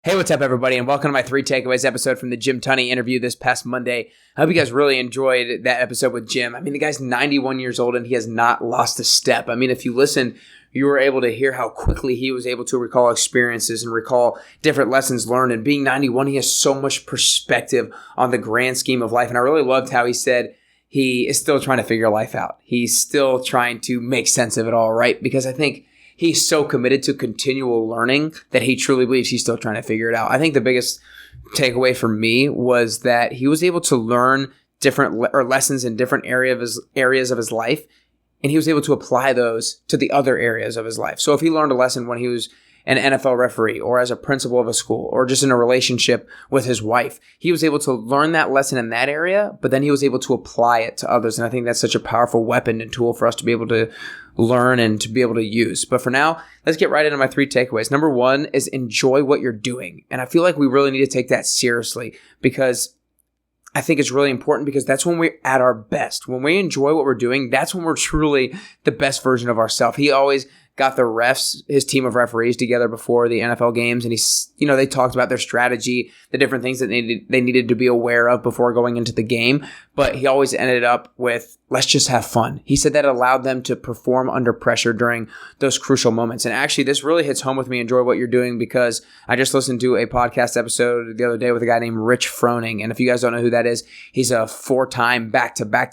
Hey, what's up, everybody, and welcome to my 3 Takeaways episode from the Tunney interview this past Monday. I hope you guys really enjoyed that episode with Jim. I mean, the guy's 91 years old, and he has not lost a step. I mean, if you listen, you were able to hear how quickly he was able to recall experiences and recall different lessons learned. And being 91, he has so much perspective on the grand scheme of life. And I really loved how he said he is still trying to figure life out. He's still trying to make sense of it all, right? Because I think he's so committed to continual learning that he truly believes he's still trying to figure it out. I think the biggest takeaway for me was that he was able to learn different lessons in different areas of his life, and he was able to apply those to the other areas of his life. So if he learned a lesson when he was an NFL referee or as a principal of a school or just in a relationship with his wife, he was able to learn that lesson in that area, but then he was able to apply it to others. And I think that's such a powerful weapon and tool for us to be able to learn and to be able to use. But for now, let's get right into my 3 takeaways. Number 1 is enjoy what you're doing. And I feel like we really need to take that seriously because I think it's really important because that's when we're at our best. When we enjoy what we're doing, that's when we're truly the best version of ourselves. He always got the refs, his team of referees together before the NFL games, and they talked about their strategy, the different things that they needed to be aware of before going into the game. But he always ended up with, let's just have fun. He said that allowed them to perform under pressure during those crucial moments. And actually, this really hits home with me, enjoy what you're doing, because I just listened to a podcast episode the other day with a guy named Rich Froning. And if you guys don't know who that is, he's a 4-time back-to-back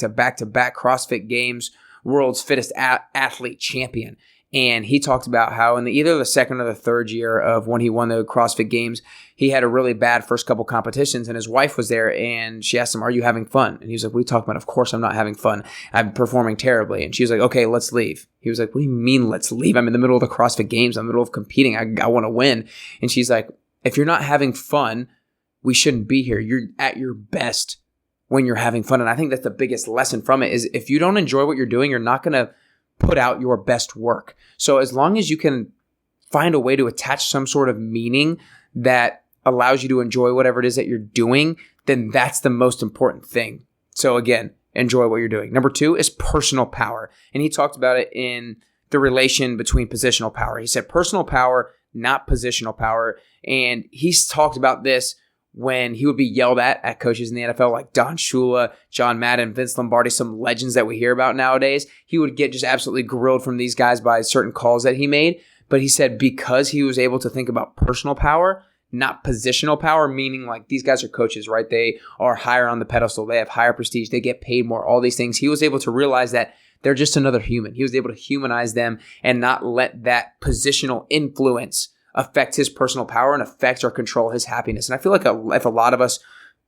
CrossFit Games world's fittest athlete champion. And he talked about how in either the second or the third year of when he won the CrossFit Games, he had a really bad first couple competitions, and his wife was there, and she asked him, "Are you having fun?" And he was like, "What are you talking about? Of course I'm not having fun. I'm performing terribly." And she was like, "Okay, let's leave." He was like, "What do you mean let's leave? I'm in the middle of the CrossFit Games. I'm in the middle of competing. I want to win." And she's like, "If you're not having fun, we shouldn't be here. You're at your best when you're having fun." And I think that's the biggest lesson from it is if you don't enjoy what you're doing, you're not going to put out your best work. So as long as you can find a way to attach some sort of meaning that allows you to enjoy whatever it is that you're doing, then that's the most important thing. So again, enjoy what you're doing. Number 2 is personal power. And he talked about it in the relation between positional power. He said personal power, not positional power. And he's talked about this when he would be yelled at coaches in the NFL like Don Shula, John Madden, Vince Lombardi, some legends that we hear about nowadays. He would get just absolutely grilled from these guys by certain calls that he made. But he said because he was able to think about personal power, not positional power, meaning like these guys are coaches, right? They are higher on the pedestal. They have higher prestige. They get paid more, all these things. He was able to realize that they're just another human. He was able to humanize them and not let that positional influence affect his personal power and affect or control his happiness. And I feel like if a lot of us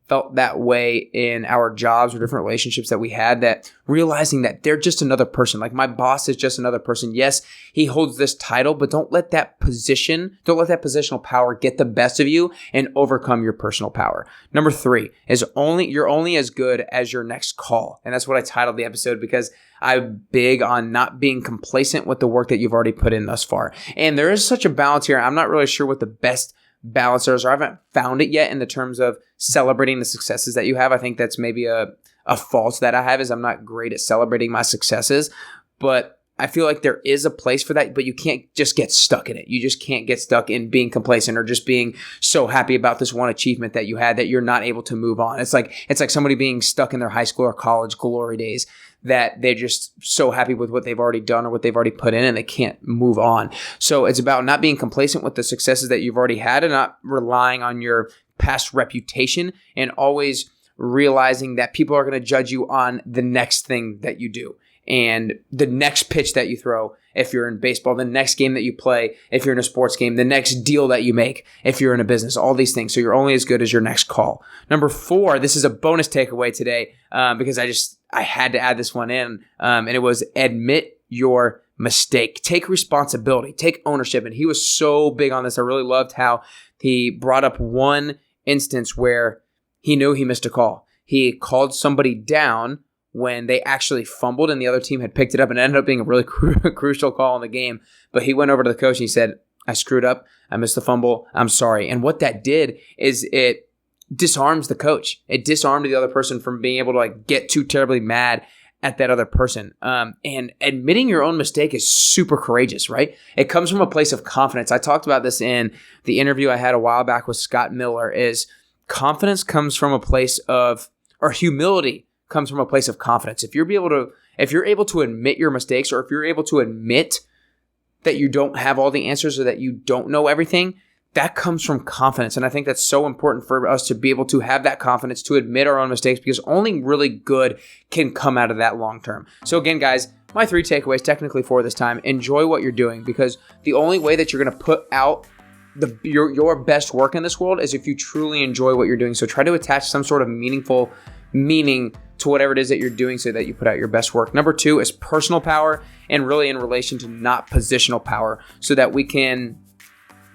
felt that way in our jobs or different relationships that we had, that realizing that they're just another person. Like my boss is just another person. Yes, he holds this title, but don't let that positional power get the best of you and overcome your personal power. Number 3 is you're only as good as your next call. And that's what I titled the episode because I'm big on not being complacent with the work that you've already put in thus far. And there is such a balance here. I'm not really sure what the best balancers, or I haven't found it yet in the terms of celebrating the successes that you have. I think that's maybe a fault that I have is I'm not great at celebrating my successes, but I feel like there is a place for that, but you can't just get stuck in it. You just can't get stuck in being complacent or just being so happy about this one achievement that you had that you're not able to move on. It's like somebody being stuck in their high school or college glory days that they're just so happy with what they've already done or what they've already put in and they can't move on. So it's about not being complacent with the successes that you've already had and not relying on your past reputation and always realizing that people are going to judge you on the next thing that you do. And the next pitch that you throw, if you're in baseball, the next game that you play, if you're in a sports game, the next deal that you make, if you're in a business, all these things. So you're only as good as your next call. Number 4, this is a bonus takeaway today because I had to add this one in, and it was admit your mistake. Take responsibility. Take ownership. And he was so big on this. I really loved how he brought up one instance where he knew he missed a call. He called somebody down when they actually fumbled and the other team had picked it up, and it ended up being a really crucial call in the game. But he went over to the coach and he said, "I screwed up. I missed the fumble. I'm sorry." And what that did is it disarms the coach. It disarmed the other person from being able to get too terribly mad at that other person. And admitting your own mistake is super courageous, right? It comes from a place of confidence. I talked about this in the interview I had a while back with Scott Miller, is confidence comes from a place of, or humility comes from a place of confidence. If you're able to admit your mistakes, or if you're able to admit that you don't have all the answers or that you don't know everything, that comes from confidence. And I think that's so important for us to be able to have that confidence to admit our own mistakes, because only really good can come out of that long term. So again, guys, my 3 takeaways, technically 4 this time: enjoy what you're doing, because the only way that you're going to put out your best work in this world is if you truly enjoy what you're doing. So try to attach some sort of meaningful meaning to whatever it is that you're doing so that you put out your best work. Number 2 is personal power, and really in relation to not positional power, so that we can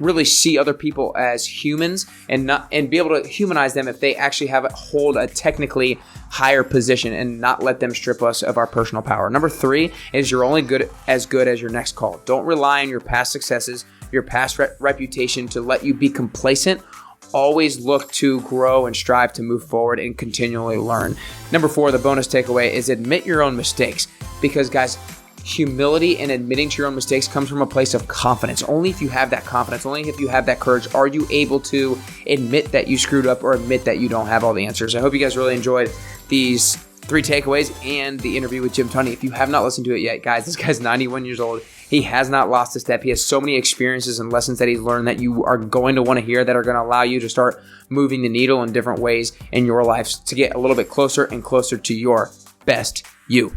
really see other people as humans and be able to humanize them if they actually hold a technically higher position, and not let them strip us of our personal power. Number 3 is you're only good as your next call. Don't rely on your past successes, your past reputation to let you be complacent. Always look to grow and strive to move forward and continually learn. Number 4, the bonus takeaway, is admit your own mistakes, because guys, humility and admitting to your own mistakes comes from a place of confidence. Only if you have that confidence, only if you have that courage, are you able to admit that you screwed up or admit that you don't have all the answers. I hope you guys really enjoyed these 3 takeaways and the interview with Jim Tunney. If you have not listened to it yet, guys, this guy's 91 years old. He has not lost a step. He has so many experiences and lessons that he's learned that you are going to want to hear, that are going to allow you to start moving the needle in different ways in your life to get a little bit closer and closer to your best you.